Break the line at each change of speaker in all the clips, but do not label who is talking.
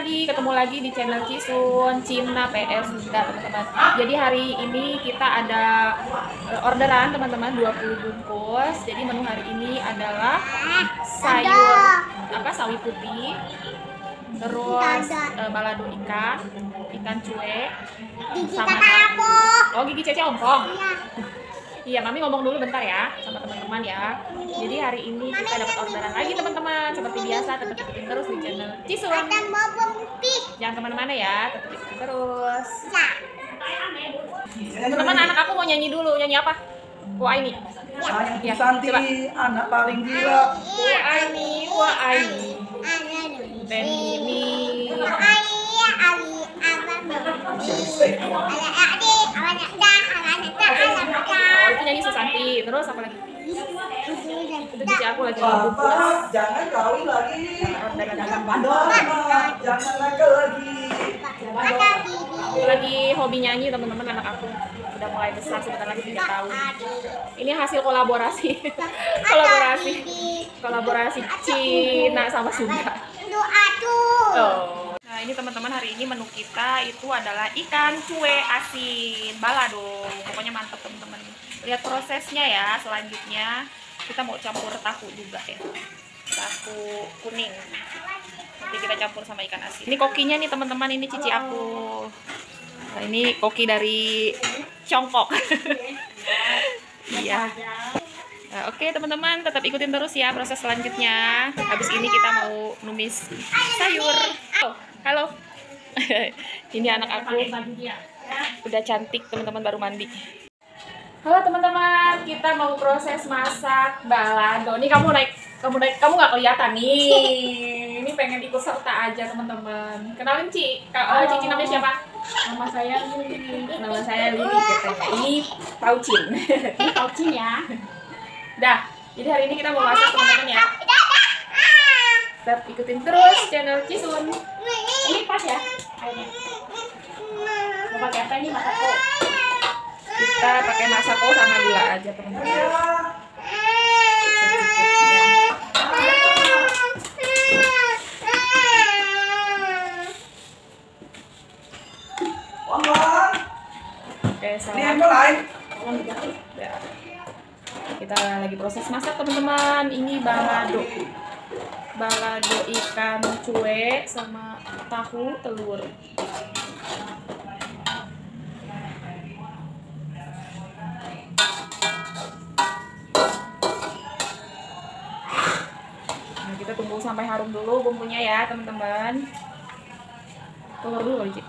ketemu lagi di channel Cisun Cina PS Bunda, teman-teman. Jadi hari ini kita ada orderan, teman-teman, 20 bungkus. Jadi menu hari ini adalah sayur sawi putih, terus balado ikan cuek, sama tahu. Oh, gigi Cece ompong. Iya, Mami ngomong dulu bentar ya sama teman-teman ya. Jadi hari ini kita dapat orderan lagi, teman-teman. Seperti biasa, tetap ikutin terus di channel Cisun. Jangan kemana-mana ya, tetap ikutin terus. Teman-teman, anak aku mau nyanyi dulu. Nyanyi apa? Wah ini.
Ya, coba. Anak paling gila.
Wah ini. Dan ini. Itu nyanyi Susanti. Terus apa lagi? Itu cici aku lagi bungkus.
Jangan kawin lagi.
Jangan
bandel. Jangan nakal lagi.
Lagi hobi nyanyi, teman-teman. Anak aku udah mulai besar, sebentar lagi 3 tahun. Ini hasil kolaborasi Cina sama Sunda. Oh. Nah, ini teman-teman, hari ini menu kita itu adalah ikan cuek asin balado. Pokoknya mantep, teman-teman. Lihat prosesnya ya. Selanjutnya kita mau campur tahu juga ya. Tahu kuning. Nanti kita campur sama ikan asin. Ini kokinya nih, teman-teman. Ini cici aku. Nah, ini koki dari Tiongkok. Iya. Nah, oke, teman-teman, tetap ikutin terus ya proses selanjutnya. Habis ini kita mau numis sayur. Oh, halo. Ini anak aku udah cantik, teman-teman, baru mandi. Halo teman-teman, kita mau proses masak balado. Nih kamu nggak kelihatan nih. Ini pengen ikut serta aja, teman-teman. Kenalin Cici namanya siapa? Nama saya Lili. Nama saya Lili katanya. Ini Paucin. Ini Paucin ya. Dah, jadi hari ini kita mau masak, teman-teman ya. Tetap ikutin terus channel Cisun. Ini pas ya airnya. Mau pakai apa ini, masako? Kita pakai masako sama gula aja, teman-teman. Secukupnya. Oke, kita lagi proses masak, teman-teman. Ini balado ikan cuek sama tahu telur. Nah, kita tunggu sampai harum dulu bumbunya ya, teman-teman. Telur dulu, Cik.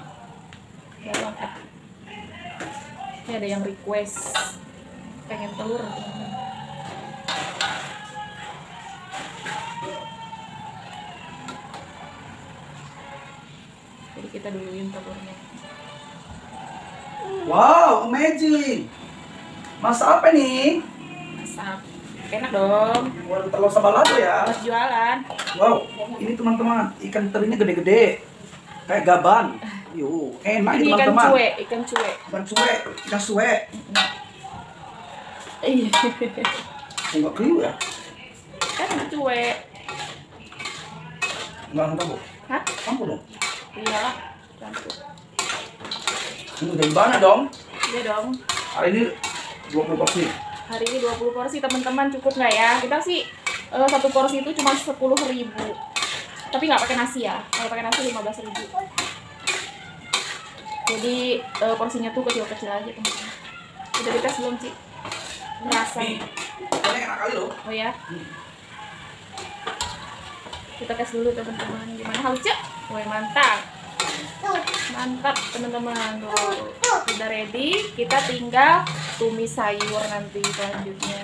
Ini ada yang request pengen telur, teman-teman. Jadi kita duluin telurnya.
Wow, amazing. Masak apa nih?
Masak enak dong.
Buat telur sama balado ya.
Buat jualan.
Wow, ini teman-teman, ikan terinya gede-gede. Kayak gaban. Yuk, enak ini teman-teman.
Ikan cuek.
Ikan suwe.
Iya.
Enggak kriuk ya?
Kan cuek.
Enggak tahu.
Hah?
Campur dong.
Iya, campur.
Ini dari mana dong?
Iya dong.
Hari ini 20 porsi.
Hari ini 20 porsi, teman-teman. Cukup nggak ya? Kita sih satu porsi itu cuma 10.000. Tapi nggak pakai nasi ya. Kalau pakai nasi 15.000. Jadi porsinya tuh kecil-kecil aja, teman-teman. Udah dites belum, Ci? Rasanya.
Ini enak kali loh.
Oh ya. Kita tes dulu, teman-teman. Gimana halusnya? Woi, mantap. Mantap, teman-teman. Udah ready. Kita tinggal tumis sayur nanti selanjutnya.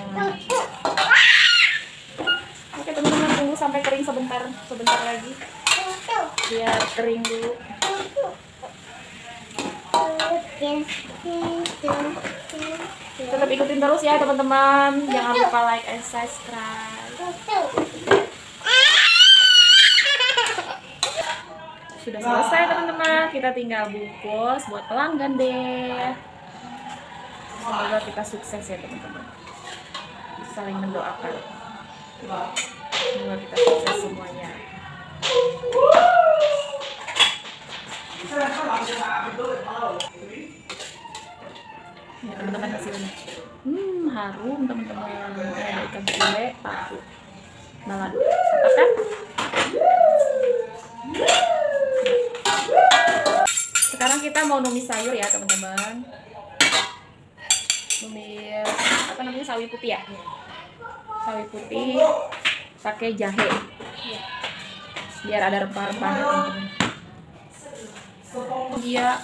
Oke, teman-teman, tunggu sampai kering sebentar lagi. Biar kering dulu. Tetap ikutin terus ya, teman-teman. Jangan lupa like and subscribe. Sudah selesai, teman-teman. Kita tinggal bungkus buat pelanggan deh. Semoga kita sukses ya, teman-teman. Saling mendoakan. Semoga kita sukses semuanya. harum teman-teman. Ada ikan file paku balado. Mantap kan? Sekarang kita mau numis sayur ya teman-teman. Numis apa namanya, sawi putih ya. Sawi putih pakai jahe. Biar ada rempah-rempahnya teman-teman. Iya.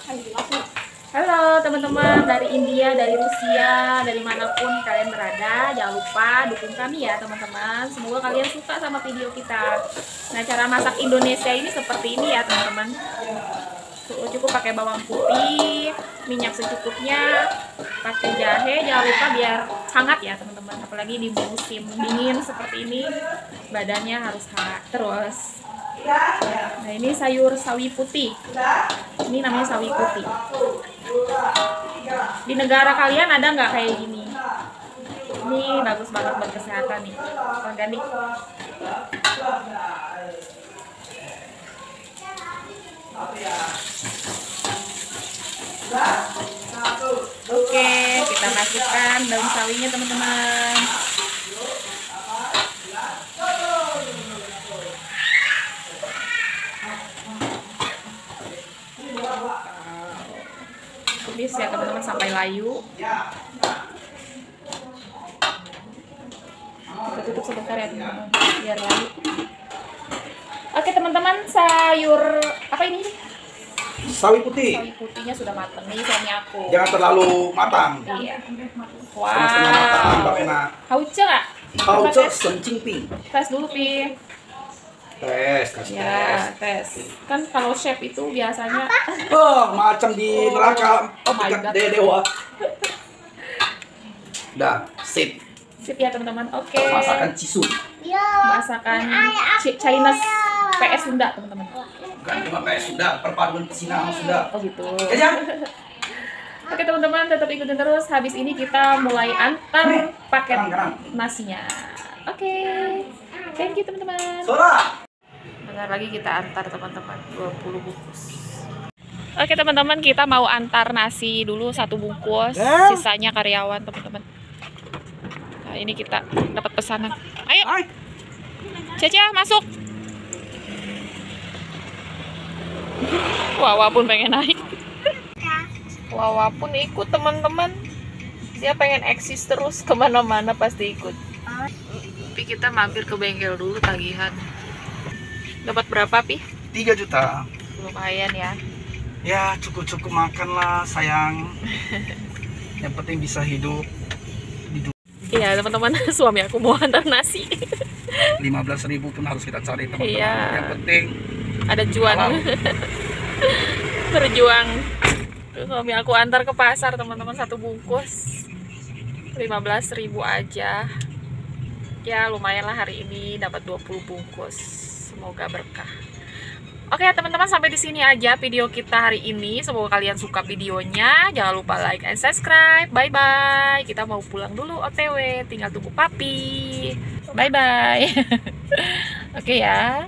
Halo teman-teman dari India, dari Rusia, dari manapun kalian berada, jangan lupa dukung kami ya teman-teman. Semoga kalian suka sama video kita. Nah, cara masak Indonesia ini seperti ini ya teman-teman. Cukup pakai bawang putih, minyak secukupnya, pakai jahe, jangan lupa biar hangat ya teman-teman. Apalagi di musim dingin seperti ini, badannya harus hangat terus. Nah, ini sayur sawi putih. Ini namanya sawi putih. Di negara kalian ada nggak kayak gini? Ini bagus banget buat kesehatan nih, organik. Oke, kita masukkan daun sawinya teman-teman. Tumis ya teman-teman sampai layu. Kita tutup sebentar ya teman-teman biar layu. Oke teman-teman, sayur apa ini?
Sawi putih.
Sawi putihnya sudah matang nih suami aku.
Jangan terlalu matang.
Iya.
Setengah-setengah matang, Mbak Ena.
Hauce nggak?
Hauce sencing ping.
Tes dulu pi.
Tes, kasih
Ya,
tes.
tes. Kan kalau chef itu biasanya
Oh, macam di neraka. Oh,
my
tingkat
God.
dewa. Dah, sip.
sip ya teman-teman. Oke.
Masakan cisu.
Masakan Chinese PS Sunda teman-teman.
Bukan cuma kayak sudah perpaduan Cina sama sudah.
Oh gitu.
Aja.
Oke teman-teman, tetap ikutin terus. Habis ini kita mulai antar paket nasinya. Oke. Thank you teman-teman.
Sora.
Bentar lagi kita antar teman-teman 20 bungkus. Oke teman-teman, kita mau antar nasi dulu 1 bungkus, sisanya karyawan teman-teman. Nah, ini kita dapat pesanan. Ayo.
Hai.
Caca masuk. Wawa pun pengen naik. Wawa pun ikut teman-teman. Dia pengen eksis terus kemana-mana pasti ikut. Tapi kita mampir ke bengkel dulu tagihan. Dapat berapa Pi?
3 juta.
Lumayan ya.
Ya, cukup-cukup makan lah, sayang. Yang penting bisa hidup.
Iya teman-teman, suami aku mau antar nasi.
15.000 pun harus kita cari teman-teman.
Iya.
Yang penting
Ada cuan. Berjuang. Suami aku antar ke pasar teman-teman 1 bungkus 15.000 aja. Ya lumayan lah hari ini dapat 20 bungkus. Semoga berkah. Oke teman-teman, sampai di sini aja video kita hari ini. Semoga kalian suka videonya. Jangan lupa like and subscribe. Bye bye. Kita mau pulang dulu OTW. Tinggal tunggu papi. Bye bye. Oke ya.